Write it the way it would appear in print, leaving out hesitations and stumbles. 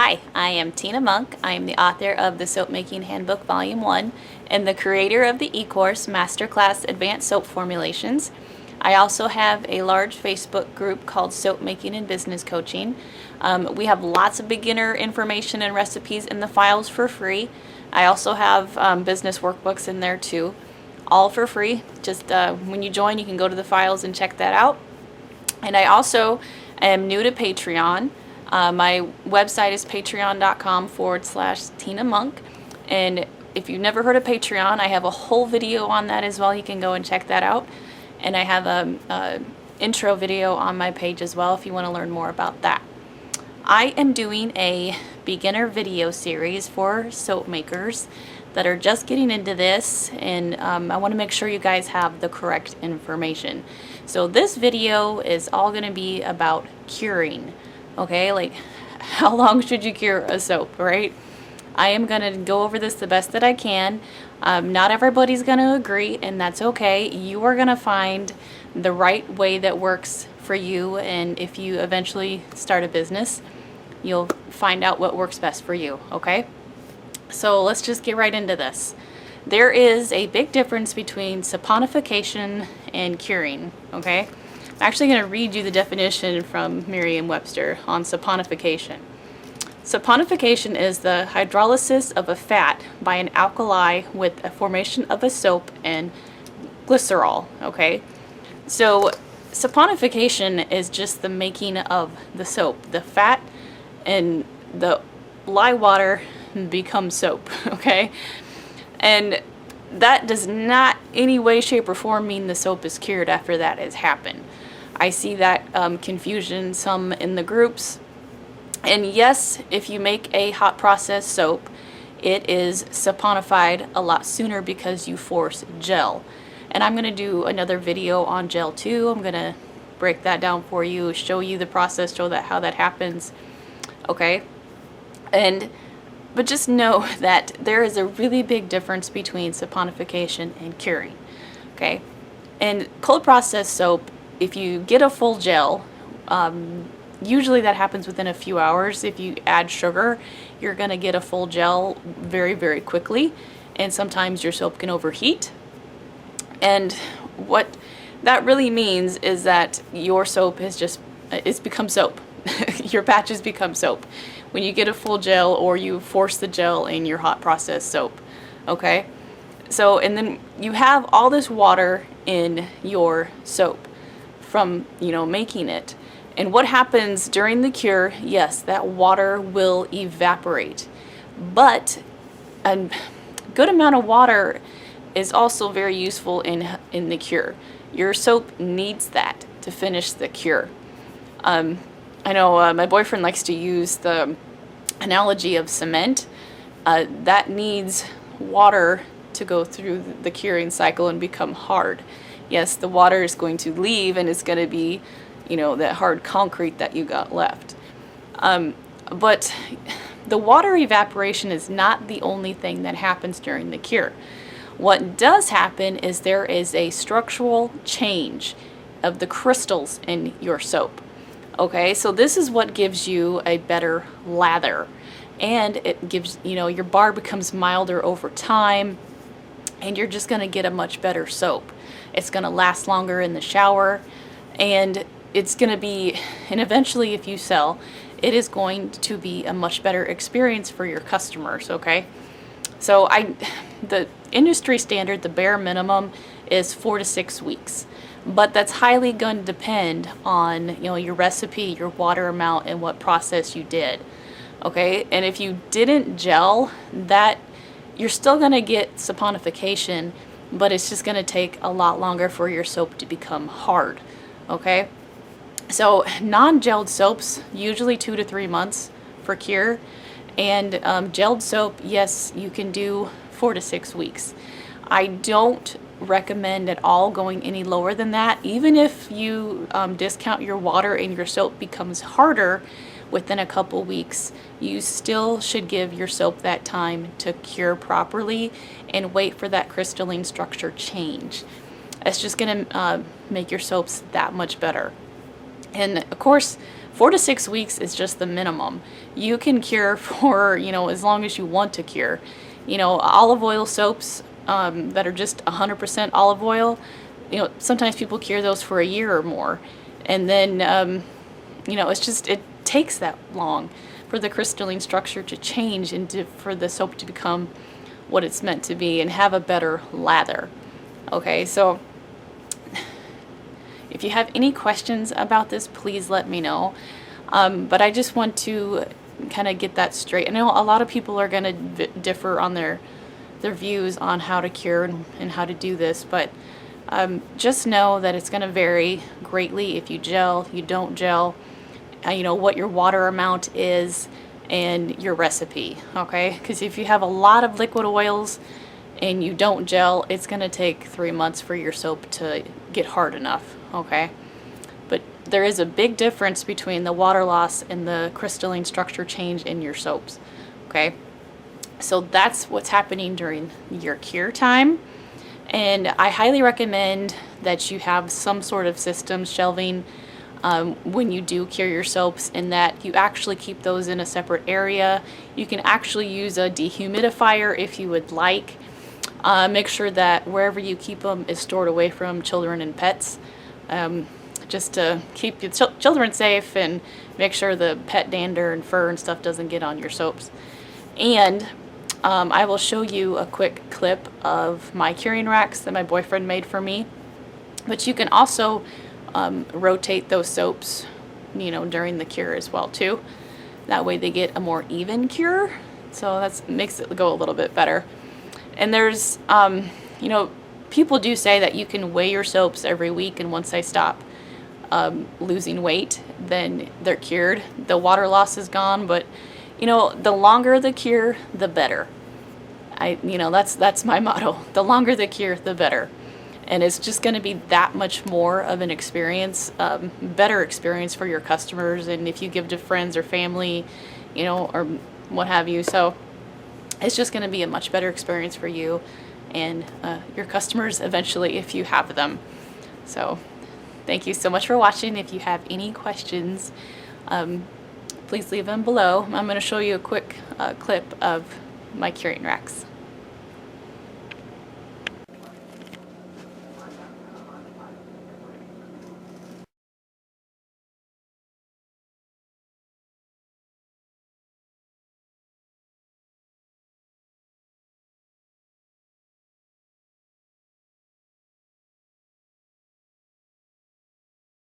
Hi, I am Tina Moenck. I am the author of the Soap Making Handbook Volume 1 and the creator of the e-course Masterclass Advanced Soap Formulations. I also have a large Facebook group called Soap Making and Business Coaching. We have lots of beginner information and recipes in the files for free. I also have business workbooks in there too, all for free. Just when you join, you can go to the files and check that out. And I also am new to Patreon. My website is patreon.com/Tina Moenck, and if you've never heard of Patreon, I have a whole video on that as well. You can go and check that out, and I have a intro video on my page as well if you want to learn more about that. I am doing a beginner video series for soap makers that are just getting into this, and I want to make sure you guys have the correct information. So this video is all going to be about curing. Okay, like how long should you cure a soap, right? I am going to go over this the best that I can. Not everybody's going to agree, and that's okay. You are going to find the right way that works for you, and if you eventually start a business, you'll find out what works best for you, okay? So let's just get right into this. There is a big difference between saponification and curing, okay? I'm actually going to read you the definition from Merriam-Webster on saponification. Saponification is the hydrolysis of a fat by an alkali with a formation of a soap and glycerol, okay? So saponification is just the making of the soap. The fat and the lye water become soap, okay? And that does not any way, shape, or form mean the soap is cured after that has happened. I see that confusion some in the groups. And yes, if you make a hot process soap, it is saponified a lot sooner because you force gel. And I'm going to do another video on gel too. I'm going to break that down for you, show you the process, show that how that happens. Okay? But just know that there is a really big difference between saponification and curing. Okay? And cold process soap, if you get a full gel, usually that happens within a few hours. If you add sugar, you're going to get a full gel very, very quickly. And sometimes your soap can overheat. And what that really means is that your soap it's become soap. Your batches become soap when you get a full gel or you force the gel in your hot process soap. Okay? So, and then you have all this water in your soap from, making it. And what happens during the cure, yes, that water will evaporate. But a good amount of water is also very useful in the cure. Your soap needs that to finish the cure. I know my boyfriend likes to use the analogy of cement. That needs water to go through the curing cycle and become hard. Yes, the water is going to leave and it's going to be, that hard concrete that you got left. But the water evaporation is not the only thing that happens during the cure. What does happen is there is a structural change of the crystals in your soap. Okay, so this is what gives you a better lather. And it gives, your bar becomes milder over time, and you're just going to get a much better soap. It's going to last longer in the shower, and it's going to be, and eventually if you sell, it is going to be a much better experience for your customers, okay? So the industry standard, the bare minimum, is 4 to 6 weeks. But that's highly going to depend on, your recipe, your water amount, and what process you did, okay? And if you didn't gel, you're still going to get saponification, but it's just going to take a lot longer for your soap to become hard, okay? So non-gelled soaps, usually 2 to 3 months for cure, and gelled soap, yes, you can do 4 to 6 weeks. I don't recommend at all going any lower than that. Even if you discount your water and your soap becomes harder within a couple weeks, you still should give your soap that time to cure properly and wait for that crystalline structure change. It's just going to make your soaps that much better. And of course, 4 to 6 weeks is just the minimum. You can cure for, you know, as long as you want to cure. You know, olive oil soaps that are just 100% olive oil, you know, sometimes people cure those for a year or more. And then, you know, it takes that long for the crystalline structure to change and for the soap to become what it's meant to be and have a better lather. Okay, so if you have any questions about this, please let me know. But I just want to kind of get that straight. I know a lot of people are going to differ on their views on how to cure and how to do this, but just know that it's going to vary greatly if you gel, you don't gel, you know, what your water amount is, and your recipe, okay? Because if you have a lot of liquid oils and you don't gel, it's going to take 3 months for your soap to get hard enough, okay? But there is a big difference between the water loss and the crystalline structure change in your soaps, okay? So that's what's happening during your cure time. And I highly recommend that you have some sort of system shelving when you do cure your soaps, and that you actually keep those in a separate area. You can actually use a dehumidifier if you would like. Make sure that wherever you keep them is stored away from children and pets, just to keep your children safe and make sure the pet dander and fur and stuff doesn't get on your soaps. And I will show you a quick clip of my curing racks that my boyfriend made for me. But you can also rotate those soaps, you know, during the cure as well too. That way they get a more even cure. So that makes it go a little bit better. And there's, you know, people do say that you can weigh your soaps every week, and once they stop losing weight, then they're cured. The water loss is gone, but you know, the longer the cure, the better. You know, that's my motto. The longer the cure, the better. And it's just going to be that much more of an experience, better experience for your customers, and if you give to friends or family, you know, or what have you. So it's just going to be a much better experience for you and your customers eventually if you have them. So thank you so much for watching. If you have any questions, please leave them below. I'm going to show you a quick clip of my curing racks.